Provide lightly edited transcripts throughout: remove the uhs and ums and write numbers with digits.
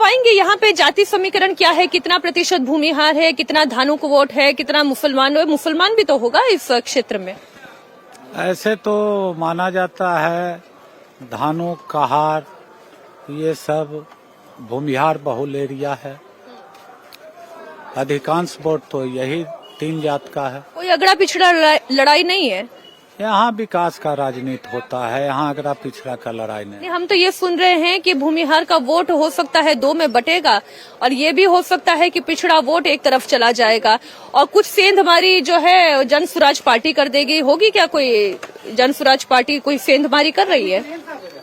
बताएंगे यहाँ पे जाति समीकरण क्या है, कितना प्रतिशत भूमिहार है, कितना धानुक वोट है, कितना मुसलमान भी तो होगा इस क्षेत्र में? ऐसे तो माना जाता है धानुक कहार ये सब भूमिहार बहुल एरिया है। अधिकांश वोट तो यही 3 जात का है। कोई अगड़ा पिछड़ा लड़ाई नहीं है यहाँ, विकास का राजनीति होता है, यहाँ अगड़ा पिछड़ा का लड़ाई नहीं। हम तो ये सुन रहे हैं कि भूमिहार का वोट हो सकता है 2 में बटेगा और ये भी हो सकता है कि पिछड़ा वोट एक तरफ चला जाएगा और कुछ सेंधमारी जो है जन स्वराज पार्टी कर देगी। होगी क्या कोई जन स्वराज पार्टी कोई सेंधमारी कर रही है?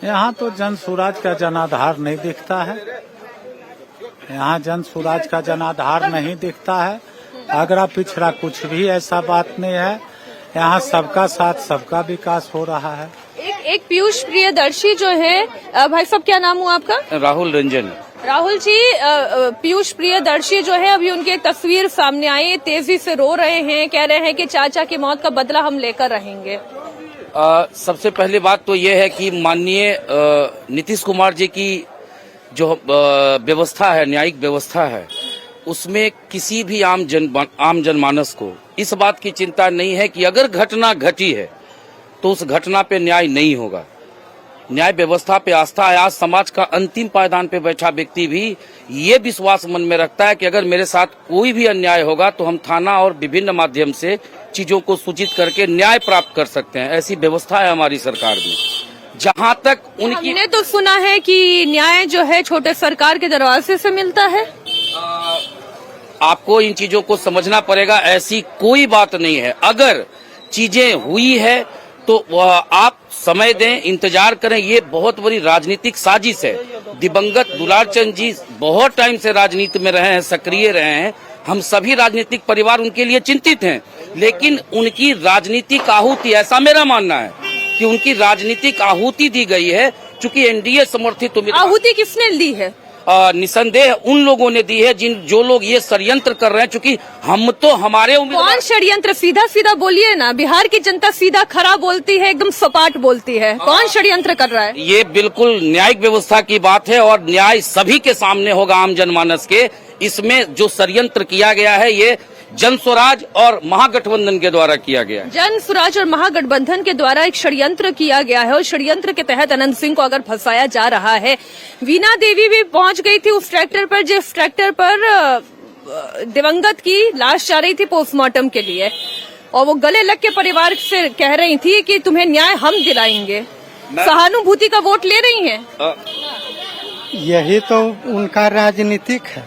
यहाँ तो जन स्वराज का जनाधार नहीं दिखता है। यहाँ जन स्वराज का जनाधार नहीं दिखता है। अगड़ा पिछड़ा कुछ भी ऐसा बात नहीं है। यहाँ सबका साथ सबका विकास हो रहा है। एक पीयूष प्रियदर्शी जो है, भाई साहब क्या नाम हुआ आपका? राहुल रंजन। राहुल जी, पीयूष प्रियदर्शी जो है अभी उनकी एक तस्वीर सामने आई, तेजी से रो रहे हैं, कह रहे हैं कि चाचा की मौत का बदला हम लेकर रहेंगे। सबसे पहली बात तो ये है कि माननीय नीतीश कुमार जी की जो व्यवस्था है, न्यायिक व्यवस्था है, उसमें किसी भी आम जनमानस को इस बात की चिंता नहीं है कि अगर घटना घटी है तो उस घटना पे न्याय नहीं होगा। न्याय व्यवस्था पे आस्था है। आज समाज का अंतिम पायदान पे बैठा व्यक्ति भी ये विश्वास मन में रखता है कि अगर मेरे साथ कोई भी अन्याय होगा तो हम थाना और विभिन्न माध्यम से चीजों को सूचित करके न्याय प्राप्त कर सकते हैं। ऐसी व्यवस्था है हमारी सरकार में। जहाँ तक उनकी, हमने तो सुना है कि न्याय जो है छोटे सरकार के दरवाजे से मिलता है। आपको इन चीजों को समझना पड़ेगा। ऐसी कोई बात नहीं है। अगर चीजें हुई है तो आप समय दें, इंतजार करें। ये बहुत बड़ी राजनीतिक साजिश है। दिवंगत दुलारचंद जी बहुत टाइम से राजनीति में रहे हैं, सक्रिय रहे हैं। हम सभी राजनीतिक परिवार उनके लिए चिंतित हैं, लेकिन उनकी राजनीतिक आहुति, ऐसा मेरा मानना है कि उनकी राजनीतिक आहुति दी गई है। चूंकि एनडीए समर्थित आहुति किसने दी है? निसंदेह उन लोगों ने दी है जो लोग ये षड्यंत्र कर रहे हैं। चूंकि हम तो हमारे कौन षड्यंत्र? सीधा सीधा बोलिए ना। बिहार की जनता सीधा खरा बोलती है, एकदम सपाट बोलती है। कौन षड्यंत्र कर रहा है? ये बिल्कुल न्यायिक व्यवस्था की बात है और न्याय सभी के सामने होगा, आम जनमानस के। इसमें जो षड्यंत्र किया गया है ये जन स्वराज और महागठबंधन के द्वारा किया गया है। जन स्वराज और महागठबंधन के द्वारा एक षड्यंत्र किया गया है और षड्यंत्र के तहत अनंत सिंह को अगर फंसाया जा रहा है। वीणा देवी भी पहुंच गई थी उस ट्रैक्टर पर जिस ट्रैक्टर पर दिवंगत की लाश जा रही थी पोस्टमार्टम के लिए, और वो गले लग के परिवार से कह रही थी कि तुम्हें न्याय हम दिलाएंगे। सहानुभूति का वोट ले रही हैं। यही तो उनका राजनीतिक है,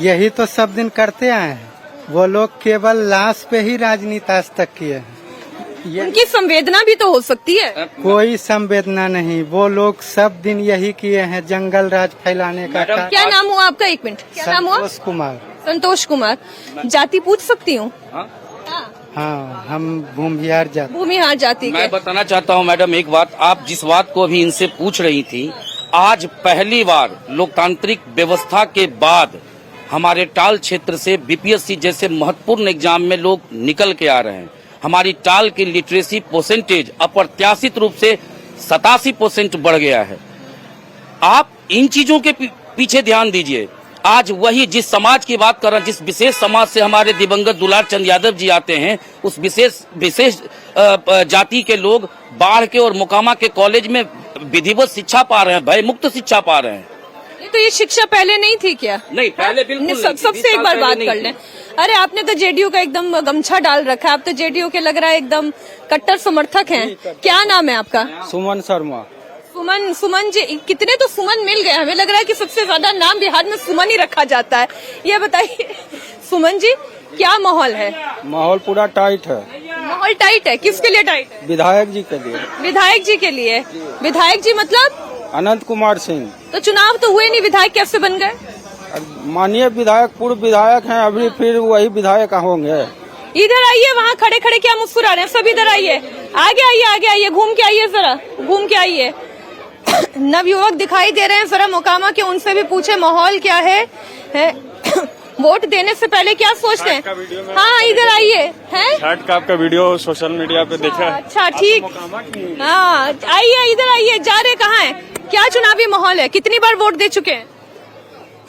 यही तो सब दिन करते आए हैं। वो लोग केवल लाश पे ही राजनीति आज तक किए हैं। उनकी संवेदना भी तो हो सकती है। कोई संवेदना नहीं, वो लोग सब दिन यही किए हैं, जंगल राज फैलाने का। क्या नाम हुआ आपका? 1 मिनट, क्या नाम हुआ? संतोष कुमार। संतोष कुमार। जाति पूछ सकती हूँ? हाँ, हम भूमिहार जाति। भूमिहार जाति। मैं बताना चाहता हूँ मैडम एक बात। आप जिस बात को अभी इनसे पूछ रही थी, आज पहली बार लोकतांत्रिक व्यवस्था के बाद हमारे टाल क्षेत्र से बीपीएससी जैसे महत्वपूर्ण एग्जाम में लोग निकल के आ रहे हैं। हमारी टाल की लिटरेसी परसेंटेज अप्रत्याशित रूप से 87% बढ़ गया है। आप इन चीजों के पीछे ध्यान दीजिए। आज वही जिस समाज की बात कर रहे हैं, जिस विशेष समाज से हमारे दिवंगत दुलारचंद यादव जी आते हैं, उस विशेष जाति के लोग बाढ़ के और मोकामा के कॉलेज में विधिवत शिक्षा पा रहे हैं, भय मुक्त शिक्षा पा रहे हैं। तो ये शिक्षा पहले नहीं थी क्या? नहीं, पहले बिल्कुल सबसे एक बार बात कर लें। अरे आपने तो जेडीयू का एकदम गमछा डाल रखा है, आप तो जेडीयू के लग रहा है एकदम कट्टर समर्थक हैं। क्या नाम है आपका? सुमन शर्मा। सुमन जी, कितने तो सुमन मिल गए। हमें लग रहा है कि सबसे ज्यादा नाम बिहार में सुमन ही रखा जाता है। ये बताइए सुमन जी, क्या माहौल है? माहौल पूरा टाइट है। माहौल टाइट है? किसके लिए टाइट है? विधायक जी के लिए। विधायक जी के लिए? विधायक जी मतलब अनंत कुमार सिंह। तो चुनाव तो हुए नहीं, विधायक कैसे बन गए? माननीय विधायक पूर्व विधायक हैं, अभी फिर वही विधायक होंगे। इधर आइए, वहाँ खड़े खड़े क्या मुस्कुरा रहे हैं? सब इधर आइए, आगे आइए, आगे आइए, घूम के आइए, जरा घूम के आइए। नवयुवक दिखाई दे रहे हैं, जरा मोकामा के, उनसे भी पूछे माहौल क्या है? वोट देने से पहले क्या सोचते हैं? हाँ इधर आइए। हैं छठ का आपका वीडियो सोशल मीडिया पे देखा है। अच्छा ठीक, हाँ आइए, इधर आइए। जा रहे कहाँ हैं? क्या चुनावी माहौल है? कितनी बार वोट दे चुके हैं?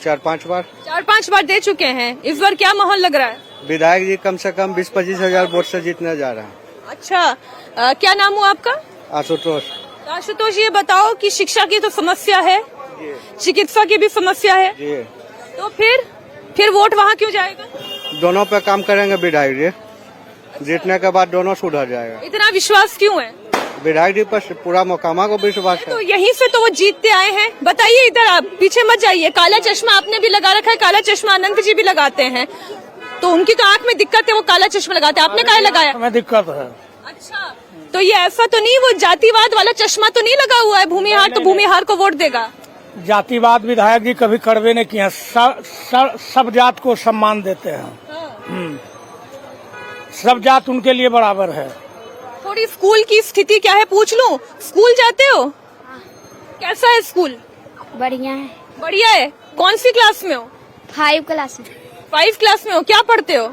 4-5 बार 4-5 बार दे चुके हैं। इस बार क्या माहौल लग रहा है? विधायक जी कम से कम 20-25 हजार वोट से जीतने जा रहे हैं। अच्छा, क्या नाम हुआ आपका? आशुतोष आशुतोष, ये बताओ कि शिक्षा की तो समस्या है, चिकित्सा की भी समस्या है, जी, तो फिर वोट वहाँ क्यों जाएगा? दोनों पे काम करेंगे विधायक जी, जीतने के बाद दोनों सुधर जाएगा। इतना विश्वास क्यों है? विधायक जी पर पूरा मोकामा को विश्वास है। तो यहीं से तो वो जीतते आए हैं। बताइए, इधर आप पीछे मत जाइए। काला चश्मा आपने भी लगा रखा है, काला चश्मा अनंत जी भी लगाते हैं, तो उनकी तो आंख में दिक्कत है, वो काला चश्मा लगाते हैं। आपने क्या लगाया? हमें दिक्कत है। अच्छा, तो ये ऐसा तो नहीं, वो जातिवाद वाला चश्मा तो नहीं लगा हुआ है? भूमिहार तो भूमिहार को वोट देगा। जातिवाद विधायक जी कभी करवे नहीं किए हैं। सब जात को सम्मान देते हैं। सब जात उनके लिए बराबर है। थोड़ी स्कूल की स्थिति क्या है पूछ लूं? स्कूल जाते हो? कैसा है स्कूल? बढ़िया है। बढ़िया है। कौन सी क्लास में हो? 5 क्लास में। 5 क्लास में हो। क्या पढ़ते हो?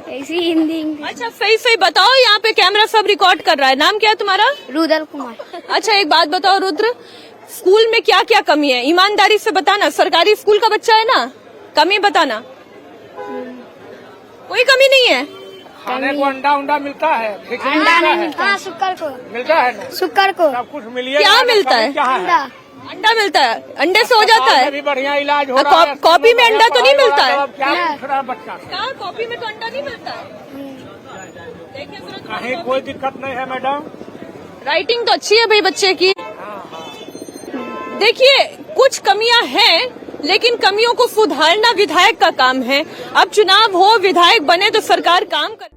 ऐसी हिंदी इंग्लिश। अच्छा, सही सही बताओ, यहाँ पे कैमरा सब रिकॉर्ड कर रहा है। नाम क्या है तुम्हारा? रुदल कुमार। अच्छा, एक बात बताओ रुद्र, स्कूल में क्या क्या कमी है? ईमानदारी से बताना, सरकारी स्कूल का बच्चा है ना, कमी बताना। कोई कमी नहीं है? खाने को अंडा मिलता है, अंडा नहीं मिलता। हाँ, शुक्र को मिलता है ना? शुक्र को सब कुछ मिलिए। क्या मिलता है? अंडा। अंडा मिलता है। अंडे से हो जाता है? भी बढ़िया इलाज हो रहा है। कॉपी में अंडा तो नहीं मिलता है? क्या पूछ रहा है बच्चा? क्या कॉपी में तो अंडा नहीं मिलता है? देखिए जरा, कहीं कोई दिक्कत नहीं है मैडम। राइटिंग तो अच्छी है भाई बच्चे की। देखिए, कुछ कमियां हैं, लेकिन कमियों को सुधारना विधायक का काम है। अब चुनाव हो, विधायक बने तो सरकार काम करे।